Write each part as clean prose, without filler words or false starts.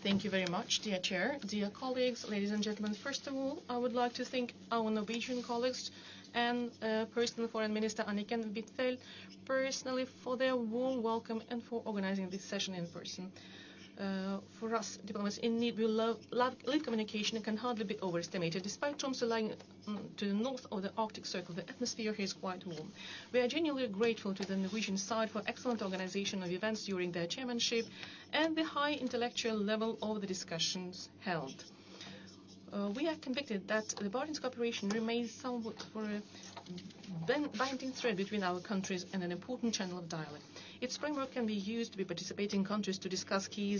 Thank you very much, dear Chair, dear colleagues, ladies and gentlemen. First of all, I would like to thank our Norwegian colleagues and personal Foreign Minister Anniken Huitfeldt personally for their warm welcome and for organizing this session in person. For us, diplomats in need, we love communication and can hardly be overestimated. Despite Tromsø lying to the north of the Arctic Circle, the atmosphere here is quite warm. We are genuinely grateful to the Norwegian side for excellent organization of events during their chairmanship and the high intellectual level of the discussions held. We are convicted that the Barents cooperation remains somewhat for a binding thread between our countries and an important channel of dialogue. Its framework can be used to be participating countries to discuss key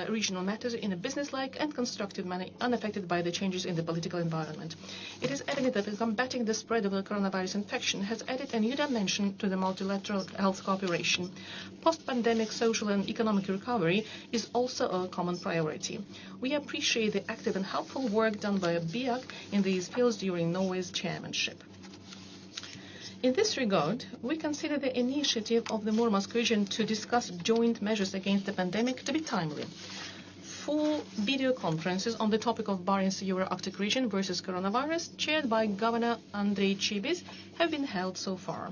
regional matters in a businesslike and constructive manner, unaffected by the changes in the political environment. It is evident that combating the spread of the coronavirus infection has added a new dimension to the multilateral health cooperation. Post-pandemic social and economic recovery is also a common priority. We appreciate the active and helpful work done by BEAC in these fields during Norway's chairmanship. In this regard, we consider the initiative of the Murmansk region to discuss joint measures against the pandemic to be timely. 4 video conferences on the topic of Barents Euro-Arctic region versus coronavirus, chaired by Governor Andrei Chibis, have been held so far.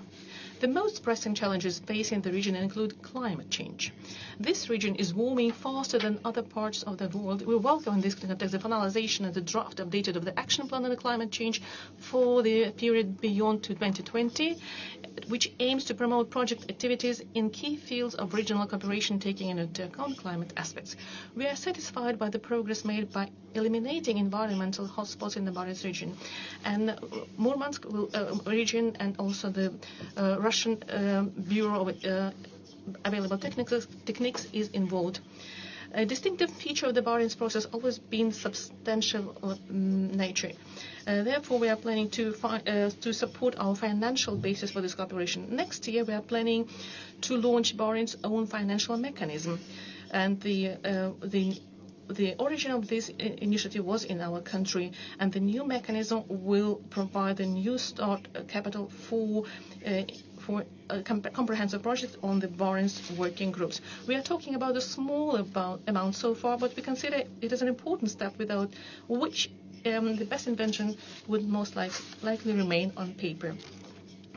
The most pressing challenges facing the region include climate change. This region is warming faster than other parts of the world. We welcome in this context the finalization of the draft updated of the action plan on the climate change for the period beyond to 2020, which aims to promote project activities in key fields of regional cooperation taking into account climate aspects. We are satisfied by the progress made by eliminating environmental hotspots in the Barents region. And Murmansk region and also the Russian Bureau of Available Techniques is involved. A distinctive feature of the Barents process has always been substantial nature. Therefore, we are planning to support our financial basis for this cooperation. Next year, we are planning to launch Barents' own financial mechanism. And the origin of this initiative was in our country, and the new mechanism will provide a new start capital for a comprehensive project on the Barents working groups. We are talking about a small amount so far, but we consider it as an important step without which the best invention would most likely remain on paper.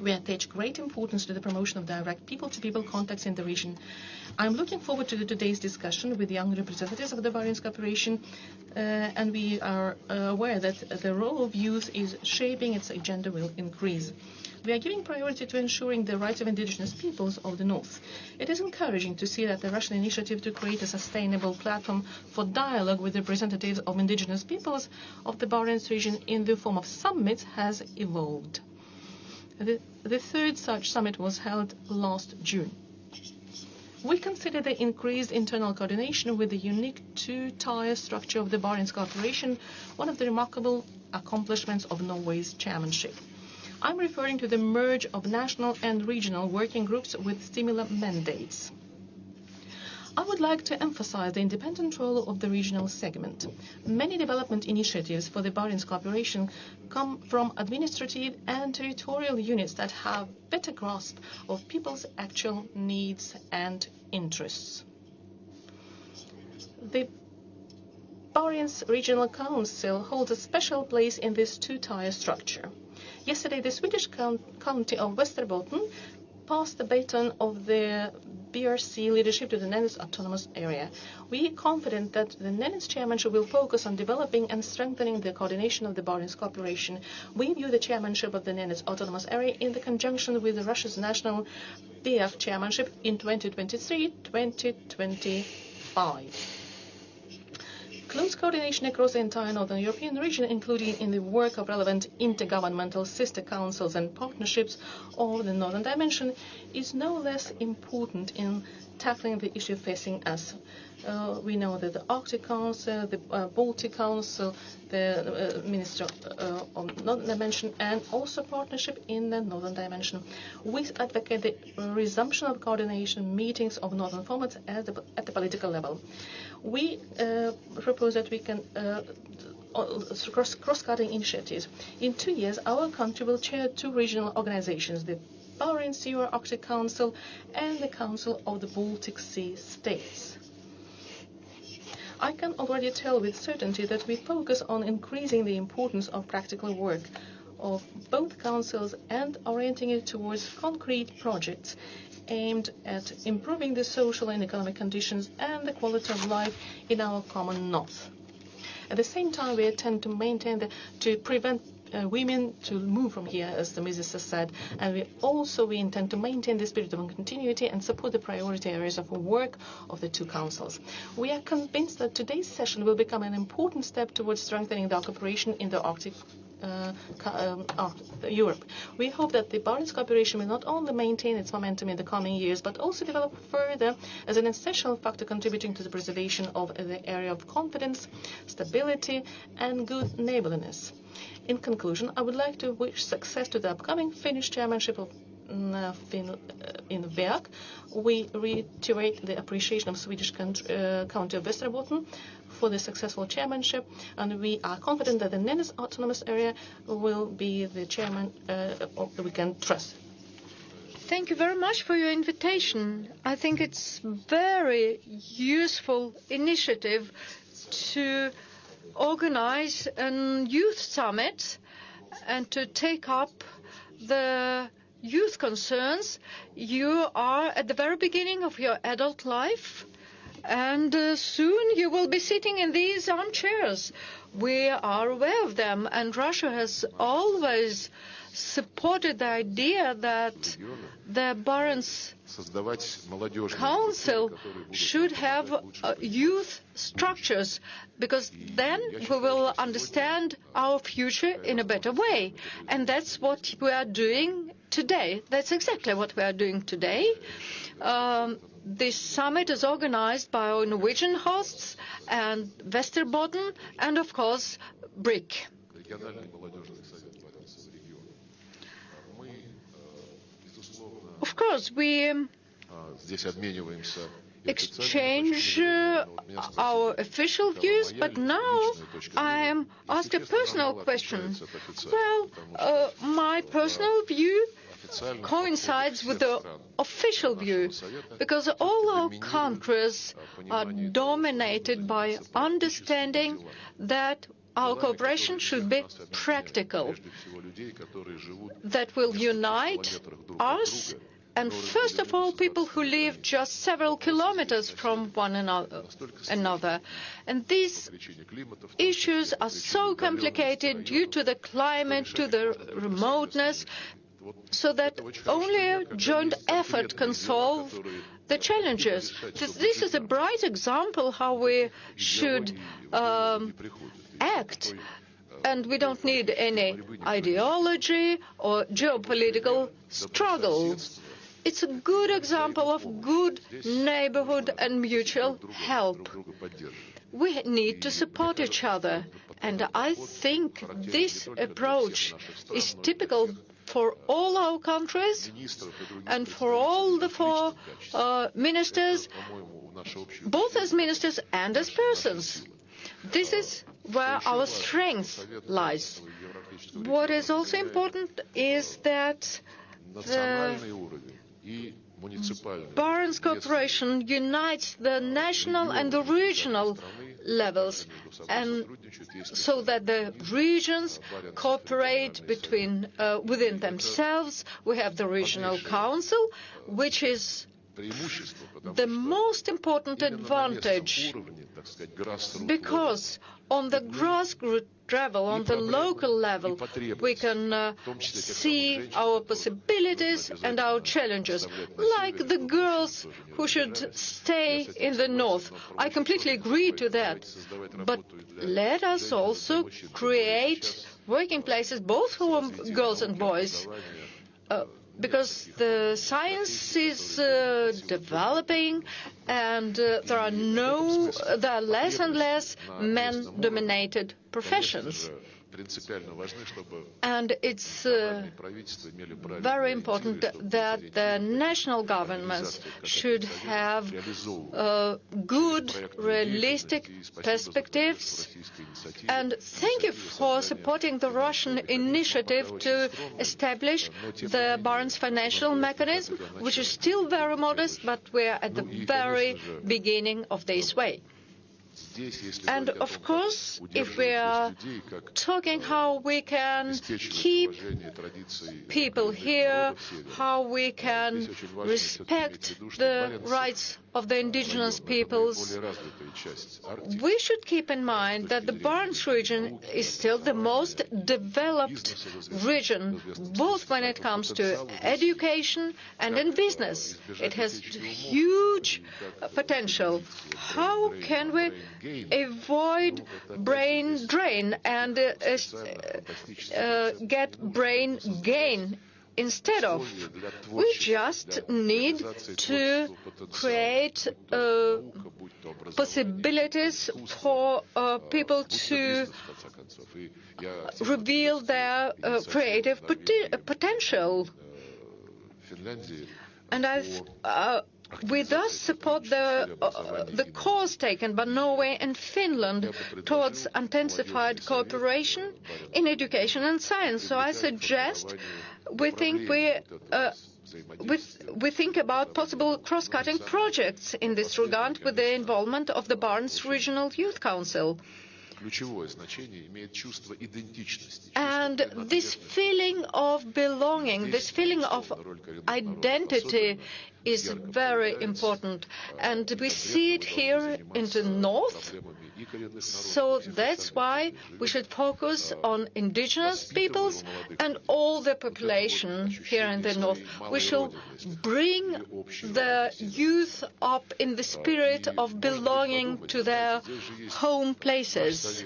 We attach great importance to the promotion of direct people-to-people contacts in the region. I'm looking forward to today's discussion with young representatives of the Barents cooperation, and we are aware that the role of youth is shaping its agenda will increase. We are giving priority to ensuring the rights of indigenous peoples of the North. It is encouraging to see that the Russian initiative to create a sustainable platform for dialogue with representatives of indigenous peoples of the Barents region in the form of summits has evolved. The third such summit was held last June. We consider the increased internal coordination with the unique two-tier structure of the Barents cooperation one of the remarkable accomplishments of Norway's chairmanship. I'm referring to the merge of national and regional working groups with similar mandates. I would like to emphasize the independent role of the regional segment. Many development initiatives for the Barents cooperation come from administrative and territorial units that have better grasp of people's actual needs and interests. The Barents Regional Council holds a special place in this two-tier structure. Yesterday, the Swedish county of Västerbotten passed the baton of the BRC leadership to the Nenets Autonomous Area. We are confident that the Nenets chairmanship will focus on developing and strengthening the coordination of the Barents cooperation. We view the chairmanship of the Nenets Autonomous Area in the conjunction with Russia's national BEAC chairmanship in 2023-2025. Close coordination across the entire Northern European region, including in the work of relevant intergovernmental sister councils and partnerships of the Northern Dimension, is no less important in tackling the issue facing us. We know that the Arctic Council, the Baltic Council, the Minister of Northern Dimension, and also partnership in the Northern Dimension. We advocate the resumption of coordination meetings of Northern formats at the political level. We propose that we can cross-cutting initiatives. In 2 years, our country will chair 2 regional organizations, the Barents Euro-Arctic Council and the Council of the Baltic Sea States. I can already tell with certainty that we focus on increasing the importance of practical work of both councils and orienting it towards concrete projects aimed at improving the social and economic conditions and the quality of life in our common north. At the same time, we intend to prevent women to move from here, as the minister said, and we intend to maintain the spirit of continuity and support the priority areas of work of the two councils. We are convinced that today's session will become an important step towards strengthening the cooperation in the Arctic Europe. We hope that the Barents cooperation will not only maintain its momentum in the coming years, but also develop further as an essential factor contributing to the preservation of the area of confidence, stability, and good neighborliness. In conclusion, I would like to wish success to the upcoming Finnish chairmanship of in BEAC. We reiterate the appreciation of Swedish county of Västerbotten for the successful chairmanship, and we are confident that the Nenets autonomous area will be the chairman we can trust. Thank you very much for your invitation. I think it's very useful initiative to organize a youth summit and to take up the youth concerns. You are at the very beginning of your adult life, and soon you will be sitting in these armchairs. We are aware of them, and Russia has always supported the idea that the Barents Council should have youth structures, because then we will understand our future in a better way. And that's what we are doing today. That's exactly what we are doing today. This summit is organized by our Norwegian hosts and Västerbotten and, of course, BEAC. Of course, we exchange our official views, but now I am asked a personal question. Well, my personal view coincides with the official view, because all our countries are dominated by understanding that our cooperation should be practical, that will unite us and, first of all, people who live just several kilometers from one another. And these issues are so complicated due to the climate, to the remoteness, so that only a joint effort can solve the challenges. This is a bright example how we should act, and we don't need any ideology or geopolitical struggle. It's a good example of good neighborhood and mutual help. We need to support each other, and I think this approach is typical for all our countries and for all the four ministers, both as ministers and as persons. This is where our strength lies. What is also important is that the Barents cooperation unites the national and the regional levels, and so that the regions cooperate within themselves. We have the regional council, which is the most important advantage, because on the grassroots level, on the local level, we can see our possibilities and our challenges, like the girls who should stay in the north. I completely agree to that. But let us also create working places both for girls and boys, because the science is developing, and there are less and less men-dominated professions. And it's very important that the national governments should have good, realistic perspectives. And thank you for supporting the Russian initiative to establish the Barents financial mechanism, which is still very modest, but we're at the very beginning of this way. And of course, if we are talking how we can keep people here, how we can respect the rights of the indigenous peoples, we should keep in mind that the Barents region is still the most developed region, both when it comes to education and in business. It has huge potential. How can we avoid brain drain and get brain gain instead of? We just need to create possibilities for people to reveal their creative potential. And we thus support the course taken by Norway and Finland towards intensified cooperation in education and science. So I suggest we think about possible cross-cutting projects in this regard with the involvement of the Barents Regional Youth Council. And this feeling of belonging, this feeling of identity is very important. And we see it here in the north. So that's why we should focus on indigenous peoples and all the population here in the north. We shall bring the youth up in the spirit of belonging to their home places.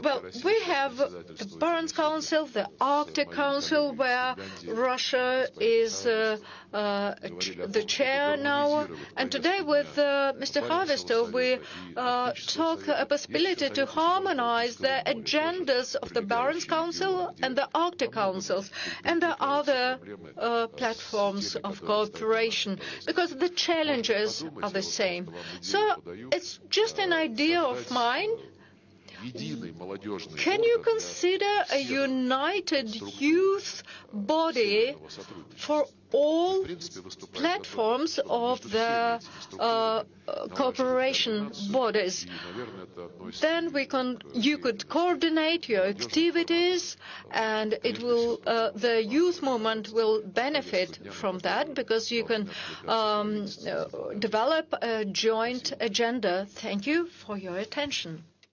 Well, we have the Barents Council, the Arctic Council, where Russia is the chair now. And today with Mr. Harvester, we talk a possibility to harmonize the agendas of the Barents Council and the Arctic Councils and the other platforms of cooperation, because the challenges are the same. So it's just an idea of mine. Can you consider a united youth body for all platforms of the cooperation bodies? Then you could coordinate your activities, and it will the youth movement will benefit from that, because you can develop a joint agenda. Thank you for your attention.